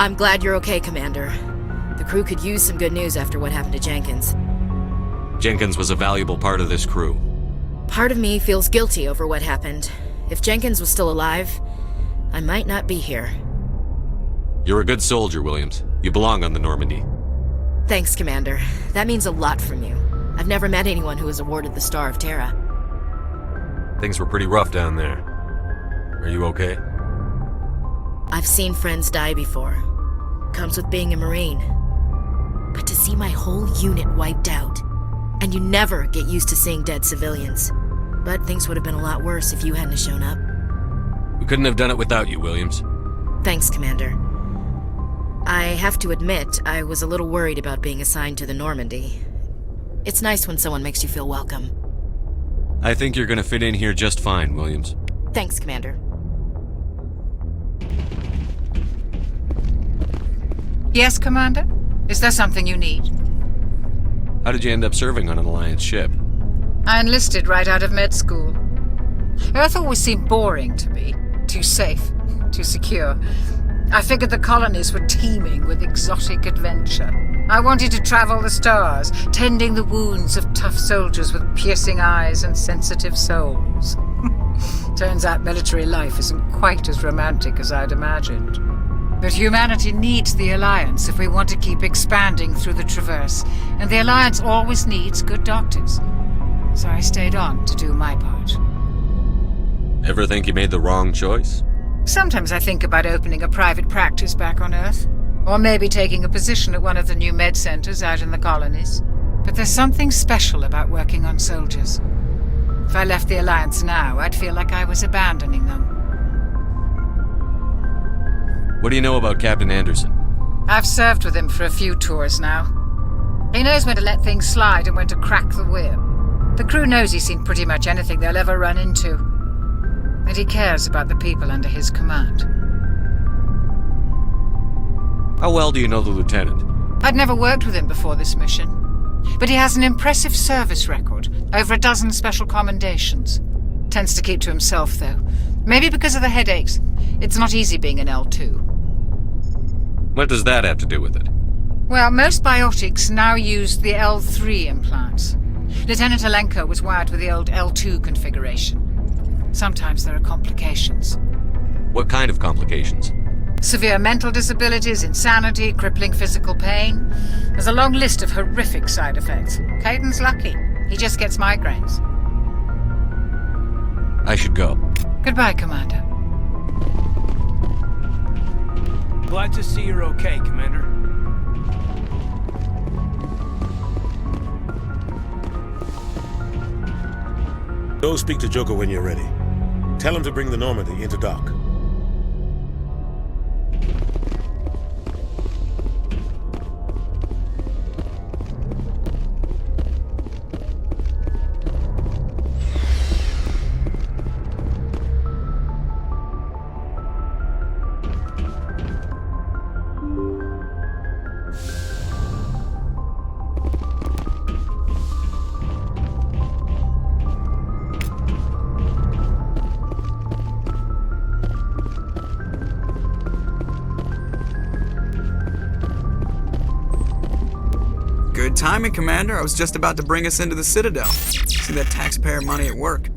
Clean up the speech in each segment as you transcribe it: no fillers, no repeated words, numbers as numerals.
I'm glad you're okay, Commander. The crew could use some good news after what happened to Jenkins. Jenkins was a valuable part of this crew. Part of me feels guilty over what happened. If Jenkins was still alive, I might not be here. You're a good soldier, Williams. You belong on the Normandy. Thanks, Commander. That means a lot from you. I've never met anyone who was awarded the Star of Terra. Things were pretty rough down there. Are you okay? I've seen friends die before. Comes with being a Marine. But to see my whole unit wiped out, and you never get used to seeing dead civilians. But things would have been a lot worse if you hadn't shown up. We couldn't have done it without you, Williams. Thanks, Commander. I have to admit, I was a little worried about being assigned to the Normandy. It's nice when someone makes you feel welcome. I think you're gonna fit in here just fine, Williams. Thanks, Commander. Yes, Commander? Is there something you need? How did you end up serving on an Alliance ship? I enlisted right out of med school. Earth always seemed boring to me. Too safe, too secure. I figured the colonies were teeming with exotic adventure. I wanted to travel the stars, tending the wounds of tough soldiers with piercing eyes and sensitive souls. Turns out military life isn't quite as romantic as I'd imagined. But humanity needs the Alliance if we want to keep expanding through the Traverse, and the Alliance always needs good doctors. So I stayed on to do my part. Ever think you made the wrong choice? Sometimes I think about opening a private practice back on Earth, or maybe taking a position at one of the new med centers out in the colonies. But there's something special about working on soldiers. If I left the Alliance now, I'd feel like I was abandoning them. What do you know about Captain Anderson? I've served with him for a few tours now. He knows when to let things slide and when to crack the whip. The crew knows he's seen pretty much anything they'll ever run into. And he cares about the people under his command. How well do you know the lieutenant? I'd never worked with him before this mission. But he has an impressive service record, over a dozen special commendations. Tends to keep to himself, though. Maybe because of the headaches. It's not easy being an L2. What does that have to do with it? Well, most biotics now use the L3 implants. Lieutenant Alenko was wired with the old L2 configuration. Sometimes there are complications. What kind of complications? Severe mental disabilities, insanity, crippling physical pain. There's a long list of horrific side effects. Caden's lucky. He just gets migraines. I should go. Goodbye, Commander. Glad to see you're okay, Commander. Go speak to Joker when you're ready. Tell him to bring the Normandy into dock. Good timing, Commander. I was just about to bring us into the Citadel. See that taxpayer money at work.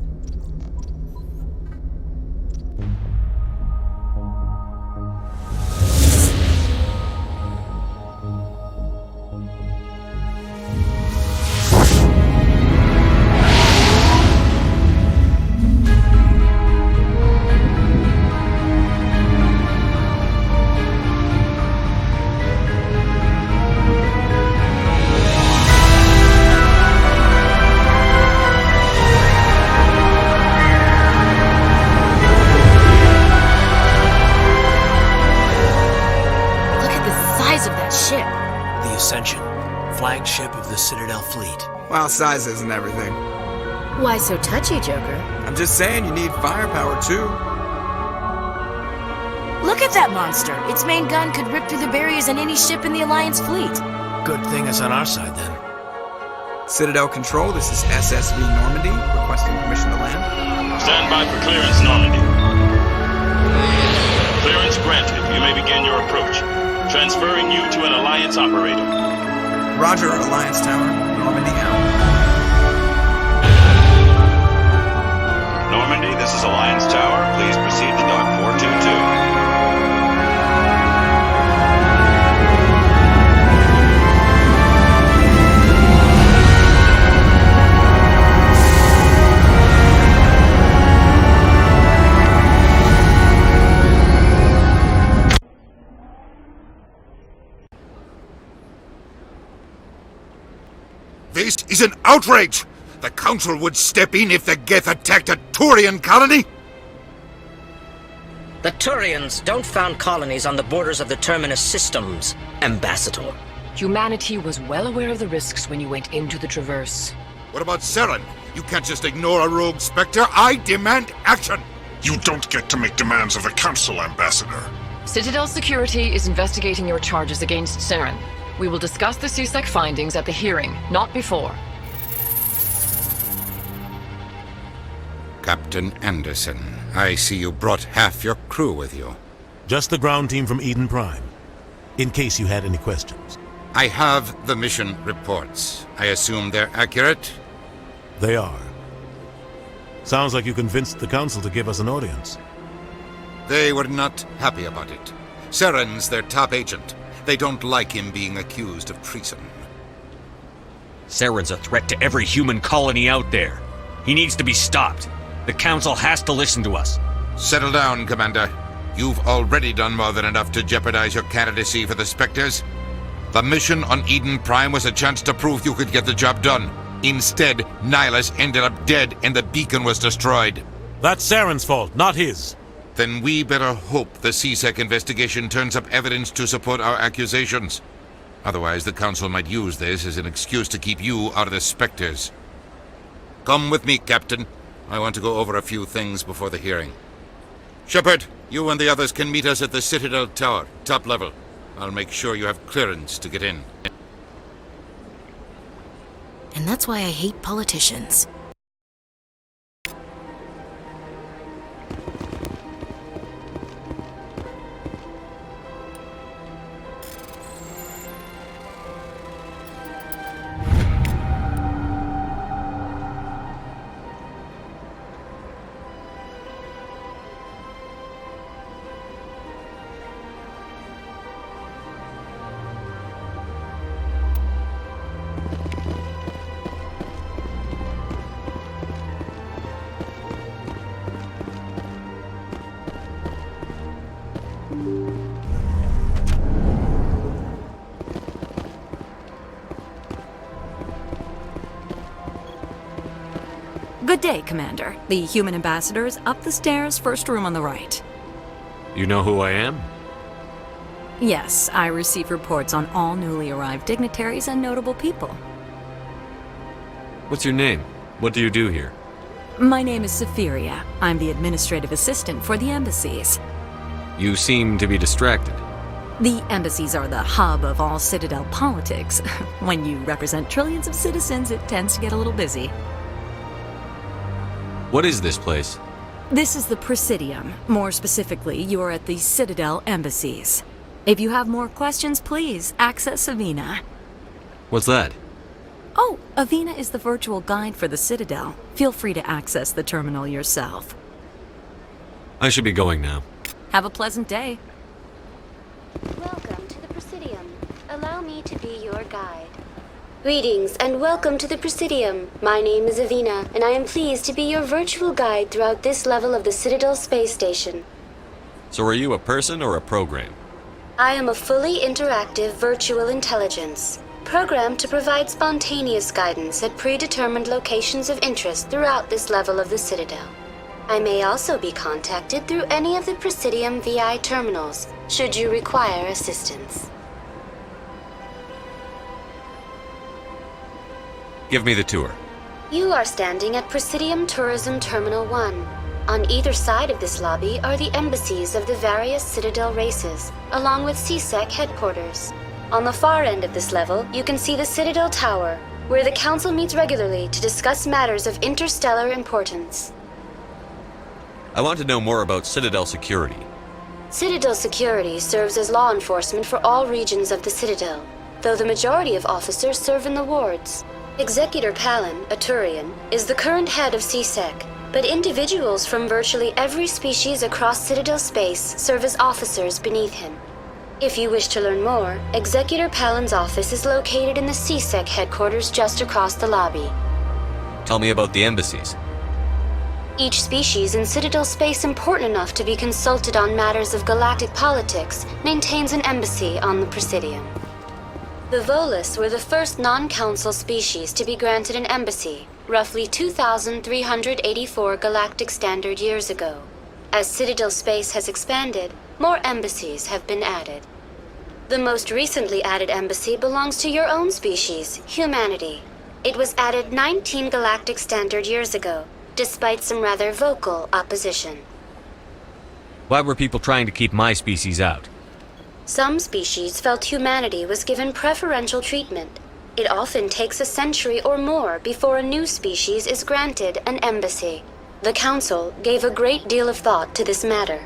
Flagship of the Citadel fleet. Well, size isn't everything. Why so touchy, Joker? I'm just saying you need firepower, too. Look at that monster! Its main gun could rip through the barriers in any ship in the Alliance fleet. Good thing it's on our side, then. Citadel Control, this is SSV Normandy, requesting permission to land. Stand by for clearance, Normandy. Clearance granted. You may begin your approach. Transferring you to an Alliance operator. Roger, Alliance Tower. Normandy out. Normandy, this is Alliance Tower. Please proceed to Dock 422. This is an outrage! The Council would step in if the Geth attacked a Turian colony? The Turians don't found colonies on the borders of the Terminus systems, Ambassador. Humanity was well aware of the risks when you went into the Traverse. What about Saren? You can't just ignore a rogue Spectre. I demand action! You don't get to make demands of the Council, Ambassador. Citadel Security is investigating your charges against Saren. We will discuss the CSEC findings at the hearing, not before. Captain Anderson, I see you brought half your crew with you. Just the ground team from Eden Prime, in case you had any questions. I have the mission reports. I assume they're accurate? They are. Sounds like you convinced the Council to give us an audience. They were not happy about it. Saren's their top agent. They don't like him being accused of treason. Saren's a threat to every human colony out there. He needs to be stopped. The Council has to listen to us. Settle down, Commander. You've already done more than enough to jeopardize your candidacy for the Spectres. The mission on Eden Prime was a chance to prove you could get the job done. Instead, Nihilus ended up dead and the beacon was destroyed. That's Saren's fault, not his. Then we better hope the CSEC investigation turns up evidence to support our accusations. Otherwise, the Council might use this as an excuse to keep you out of the Spectres. Come with me, Captain. I want to go over a few things before the hearing. Shepard, you and the others can meet us at the Citadel Tower, top level. I'll make sure you have clearance to get in. And that's why I hate politicians. Good day, Commander. The human ambassador is up the stairs, first room on the right. You know who I am? Yes, I receive reports on all newly arrived dignitaries and notable people. What's your name? What do you do here? My name is Safiria. I'm the administrative assistant for the embassies. You seem to be distracted. The embassies are the hub of all Citadel politics. When you represent trillions of citizens, it tends to get a little busy. What is this place? This is the Presidium. More specifically, you are at the Citadel embassies. If you have more questions, please access Avina. What's that? Oh, Avina is the virtual guide for the Citadel. Feel free to access the terminal yourself. I should be going now. Have a pleasant day. Welcome to the Presidium. Allow me to be your guide. Greetings and welcome to the Presidium. My name is Avina, and I am pleased to be your virtual guide throughout this level of the Citadel space station. So are you a person or a program? I am a fully interactive virtual intelligence, programmed to provide spontaneous guidance at predetermined locations of interest throughout this level of the Citadel. I may also be contacted through any of the Presidium VI terminals, should you require assistance. Give me the tour. You are standing at Presidium Tourism Terminal 1. On either side of this lobby are the embassies of the various Citadel races, along with CSEC headquarters. On the far end of this level, you can see the Citadel Tower, where the Council meets regularly to discuss matters of interstellar importance. I want to know more about Citadel security. Citadel security serves as law enforcement for all regions of the Citadel, though the majority of officers serve in the wards. Executor Palin, a Turian, is the current head of CSEC, but individuals from virtually every species across Citadel space serve as officers beneath him. If you wish to learn more, Executor Palin's office is located in the CSEC headquarters just across the lobby. Tell me about the embassies. Each species in Citadel space important enough to be consulted on matters of galactic politics maintains an embassy on the Presidium. The Volus were the first non-council species to be granted an embassy, roughly 2,384 galactic standard years ago. As Citadel space has expanded, more embassies have been added. The most recently added embassy belongs to your own species, humanity. It was added 19 galactic standard years ago, despite some rather vocal opposition. Why were people trying to keep my species out? Some species felt humanity was given preferential treatment. It often takes a century or more before a new species is granted an embassy. The Council gave a great deal of thought to this matter.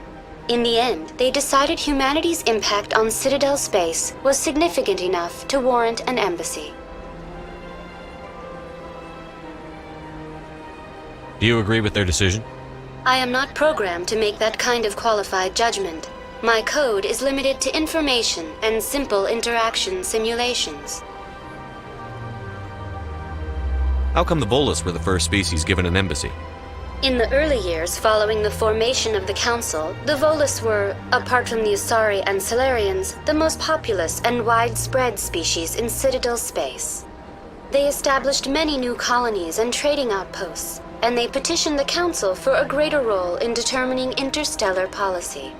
In the end, they decided humanity's impact on Citadel space was significant enough to warrant an embassy. Do you agree with their decision? I am not programmed to make that kind of qualified judgment. My code is limited to information and simple interaction simulations. How come the Volus were the first species given an embassy? In the early years following the formation of the Council, the Volus were, apart from the Asari and Solarians, the most populous and widespread species in Citadel space. They established many new colonies and trading outposts, and they petitioned the Council for a greater role in determining interstellar policy.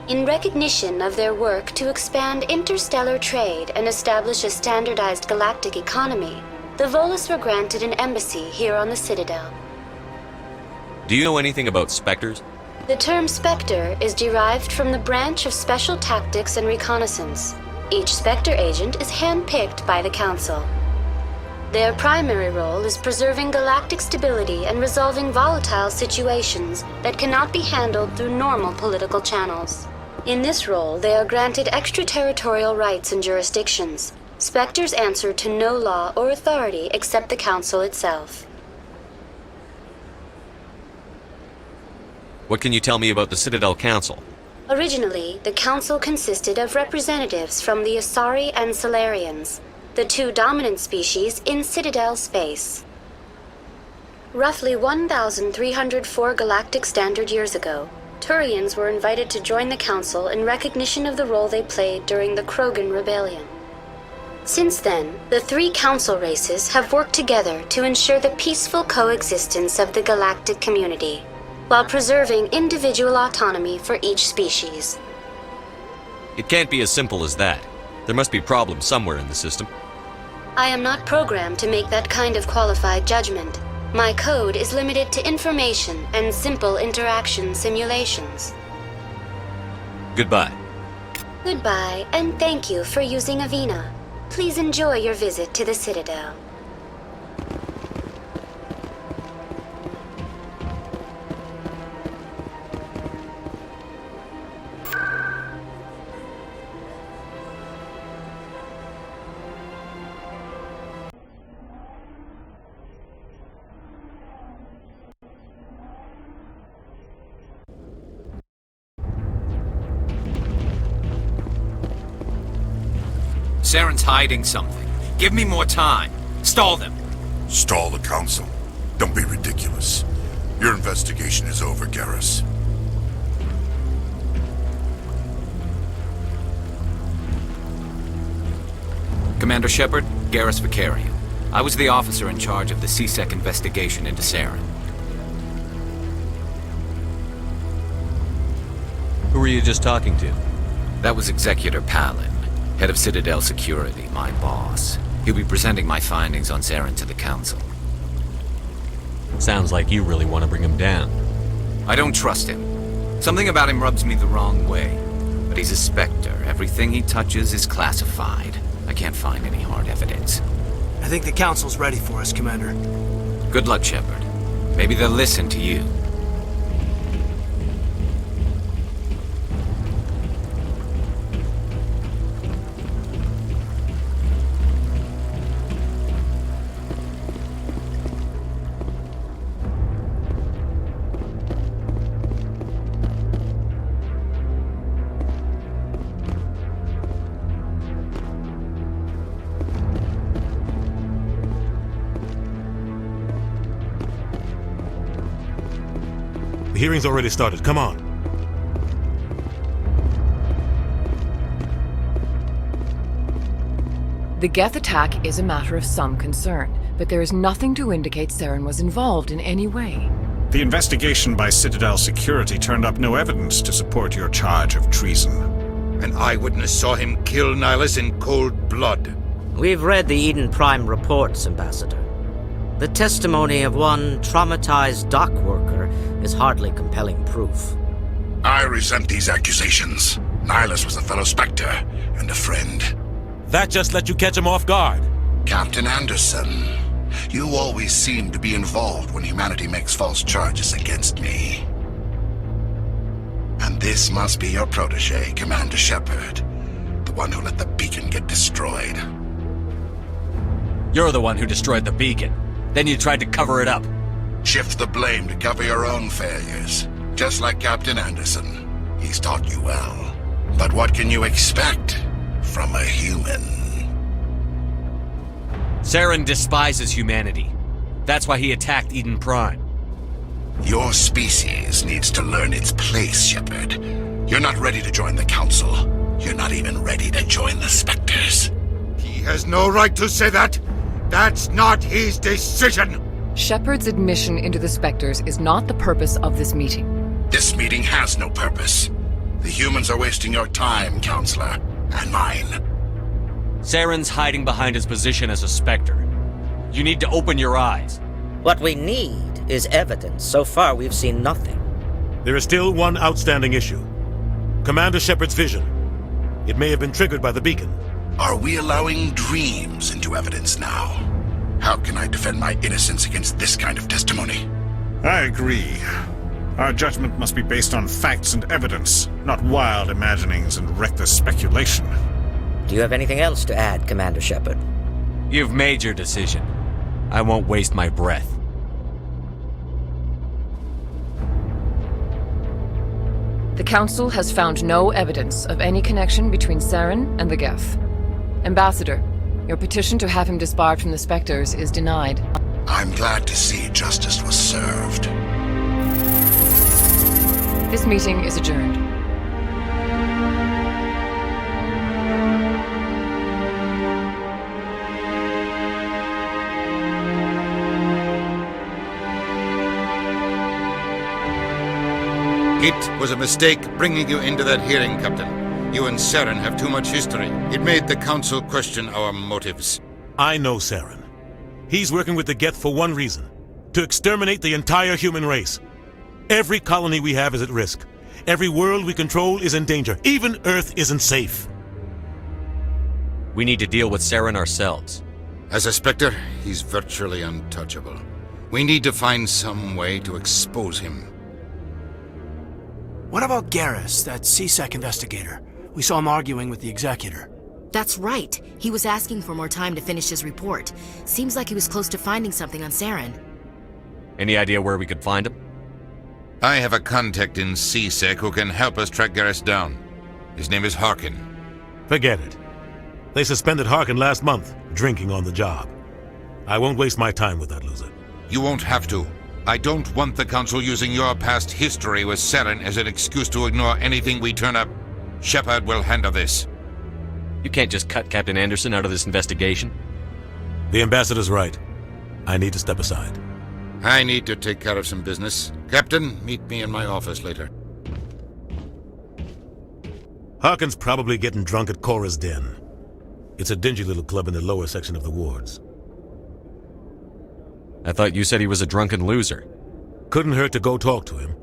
In recognition of their work to expand interstellar trade and establish a standardized galactic economy, the Volus were granted an embassy here on the Citadel. Do you know anything about Spectres? The term Spectre is derived from the branch of Special Tactics and Reconnaissance. Each Spectre agent is handpicked by the Council. Their primary role is preserving galactic stability and resolving volatile situations that cannot be handled through normal political channels. In this role, they are granted extraterritorial rights and jurisdictions. Spectres answer to no law or authority except the Council itself. What can you tell me about the Citadel Council? Originally, the Council consisted of representatives from the Asari and Solarians, the two dominant species in Citadel space. Roughly 1,304 galactic standard years ago, Turians were invited to join the Council in recognition of the role they played during the Krogan Rebellion. Since then, the three Council races have worked together to ensure the peaceful coexistence of the galactic community, while preserving individual autonomy for each species. It can't be as simple as that. There must be problems somewhere in the system. I am not programmed to make that kind of qualified judgment. My code is limited to information and simple interaction simulations. Goodbye. Goodbye, and thank you for using Avina. Please enjoy your visit to the Citadel. Saren's hiding something. Give me more time. Stall them. Stall the Council? Don't be ridiculous. Your investigation is over, Garrus. Commander Shepard, Garrus Vicarian. I was the officer in charge of the CSEC investigation into Saren. Who were you just talking to? That was Executor Palin, head of Citadel Security, my boss. He'll be presenting my findings on Saren to the Council. Sounds like you really want to bring him down. I don't trust him. Something about him rubs me the wrong way. But he's a Spectre. Everything he touches is classified. I can't find any hard evidence. I think the Council's ready for us, Commander. Good luck, Shepard. Maybe they'll listen to you. The hearing's already started. Come on. The Geth attack is a matter of some concern, but there is nothing to indicate Saren was involved in any way. The investigation by Citadel Security turned up no evidence to support your charge of treason. An eyewitness saw him kill Nihilus in cold blood. We've read the Eden Prime reports, Ambassador. The testimony of one traumatized dock worker is hardly compelling proof. I resent these accusations. Nihilus was a fellow Spectre and a friend. That just let you catch him off guard. Captain Anderson, you always seem to be involved when humanity makes false charges against me. And this must be your protege, Commander Shepard, the one who let the beacon get destroyed. You're the one who destroyed the beacon. Then you tried to cover it up. Shift the blame to cover your own failures. Just like Captain Anderson. He's taught you well. But what can you expect from a human? Saren despises humanity. That's why he attacked Eden Prime. Your species needs to learn its place, Shepard. You're not ready to join the Council. You're not even ready to join the Spectres. He has no right to say that. That's not his decision. Shepard's admission into the Spectres is not the purpose of this meeting. This meeting has no purpose. The humans are wasting your time, Counselor, and mine. Saren's hiding behind his position as a Spectre. You need to open your eyes. What we need is evidence. So far, we've seen nothing. There is still one outstanding issue. Commander Shepard's vision. It may have been triggered by the beacon. Are we allowing dreams into evidence now? How can I defend my innocence against this kind of testimony? I agree. Our judgment must be based on facts and evidence, not wild imaginings and reckless speculation. Do you have anything else to add, Commander Shepard? You've made your decision. I won't waste my breath. The Council has found no evidence of any connection between Saren and the Geth. Ambassador, your petition to have him disbarred from the Spectres is denied. I'm glad to see justice was served. This meeting is adjourned. It was a mistake bringing you into that hearing, Captain. You and Saren have too much history. It made the Council question our motives. I know Saren. He's working with the Geth for one reason. To exterminate the entire human race. Every colony we have is at risk. Every world we control is in danger. Even Earth isn't safe. We need to deal with Saren ourselves. As a Spectre, he's virtually untouchable. We need to find some way to expose him. What about Garrus, that CSEC investigator? We saw him arguing with the Executor. That's right. He was asking for more time to finish his report. Seems like he was close to finding something on Saren. Any idea where we could find him? I have a contact in CSEC who can help us track Garrus down. His name is Harkin. Forget it. They suspended Harkin last month, drinking on the job. I won't waste my time with that loser. You won't have to. I don't want the Council using your past history with Saren as an excuse to ignore anything we turn up. Shepard will handle this. You can't just cut Captain Anderson out of this investigation. The Ambassador's right. I need to step aside. I need to take care of some business. Captain, meet me in my office later. Harkin's probably getting drunk at Cora's Den. It's a dingy little club in the lower section of the wards. I thought you said he was a drunken loser. Couldn't hurt to go talk to him.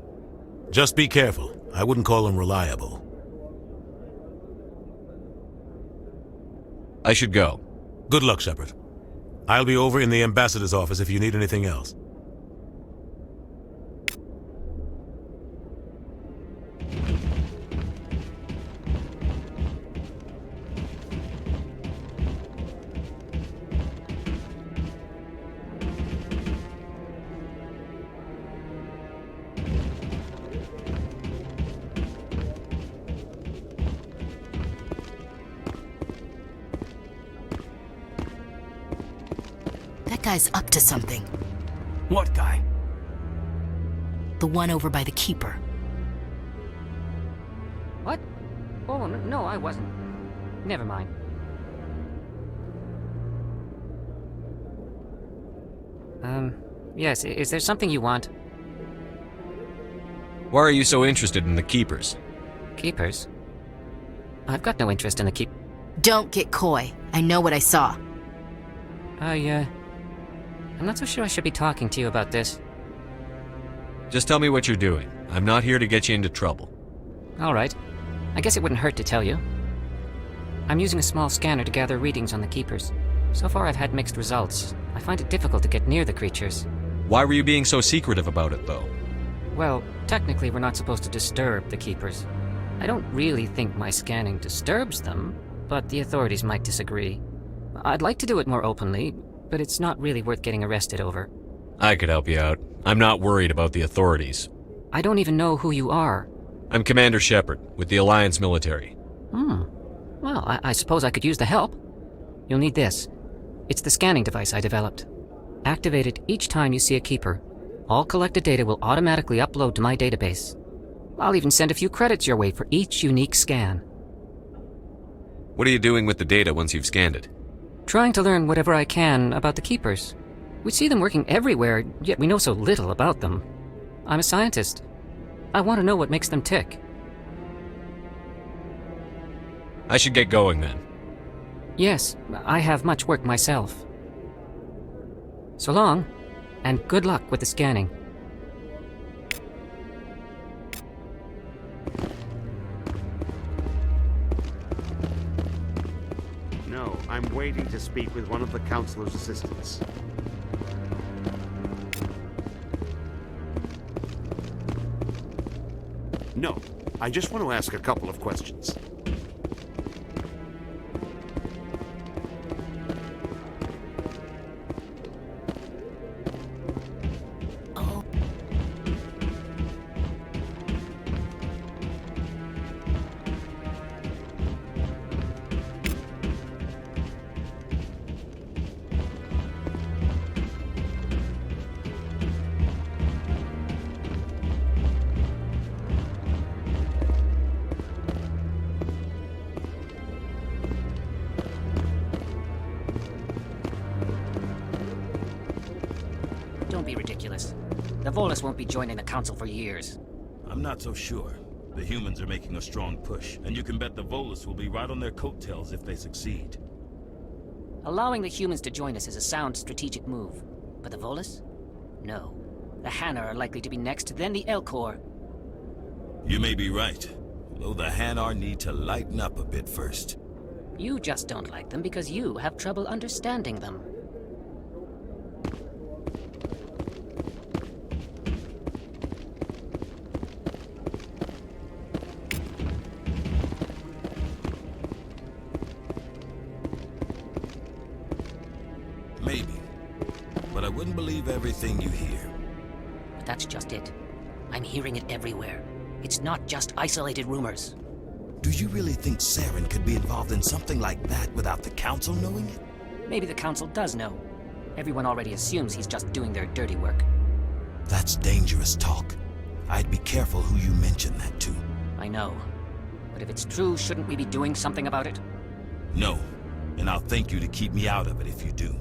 Just be careful. I wouldn't call him reliable. I should go. Good luck, Shepard. I'll be over in the Ambassador's office if you need anything else. That guy's up to something. What guy? The one over by the Keeper. What? Oh, no, I wasn't. Never mind. Yes, is there something you want? Why are you so interested in the Keepers? Keepers? I've got no interest in the Keep... Don't get coy. I know what I saw. I'm not so sure I should be talking to you about this. Just tell me what you're doing. I'm not here to get you into trouble. Alright. I guess it wouldn't hurt to tell you. I'm using a small scanner to gather readings on the Keepers. So far I've had mixed results. I find it difficult to get near the creatures. Why were you being so secretive about it, though? Well, technically we're not supposed to disturb the Keepers. I don't really think my scanning disturbs them, but the authorities might disagree. I'd like to do it more openly, but it's not really worth getting arrested over. I could help you out. I'm not worried about the authorities. I don't even know who you are. I'm Commander Shepard, with the Alliance military. Well, I suppose I could use the help. You'll need this. It's the scanning device I developed. Activate it each time you see a Keeper. All collected data will automatically upload to my database. I'll even send a few credits your way for each unique scan. What are you doing with the data once you've scanned it? Trying to learn whatever I can about the Keepers. We see them working everywhere, yet we know so little about them. I'm a scientist. I want to know what makes them tick. I should get going then. Yes, I have much work myself. So long, and good luck with the scanning. No, I'm waiting to speak with one of the Councilor's assistants. No, I just want to ask a couple of questions. Don't be ridiculous. The Volus won't be joining the Council for years. I'm not so sure. The humans are making a strong push, and you can bet the Volus will be right on their coattails if they succeed. Allowing the humans to join us is a sound strategic move. But the Volus? No. The Hanna are likely to be next, then the Elcor. You may be right, though the Hanar need to lighten up a bit first. You just don't like them because you have trouble understanding them. Maybe. But I wouldn't believe everything you hear. But that's just it. I'm hearing it everywhere. It's not just isolated rumors. Do you really think Saren could be involved in something like that without the Council knowing it? Maybe the Council does know. Everyone already assumes he's just doing their dirty work. That's dangerous talk. I'd be careful who you mention that to. I know. But if it's true, shouldn't we be doing something about it? No. And I'll thank you to keep me out of it if you do.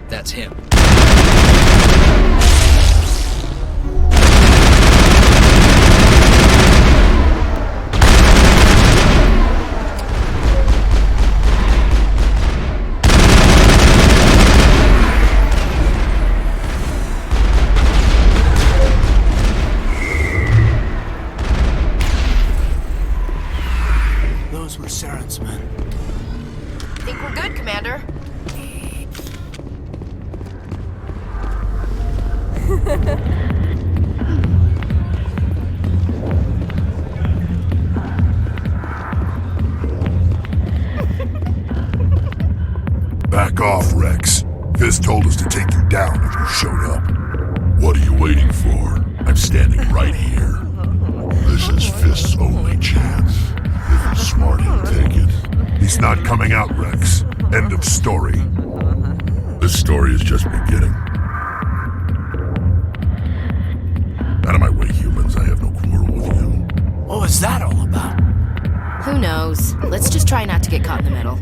That's him. Those were Saren's men. Think we're good, Commander? Back off, Rex. Fist told us to take you down if you showed up. What are you waiting for? I'm standing right here. This is Fist's only chance. If he's smart, he'll take it. He's not coming out, Rex. End of story. This story is just beginning. Out of my way, humans. I have no quarrel with you. What was that all about? Who knows? Let's just try not to get caught in the middle.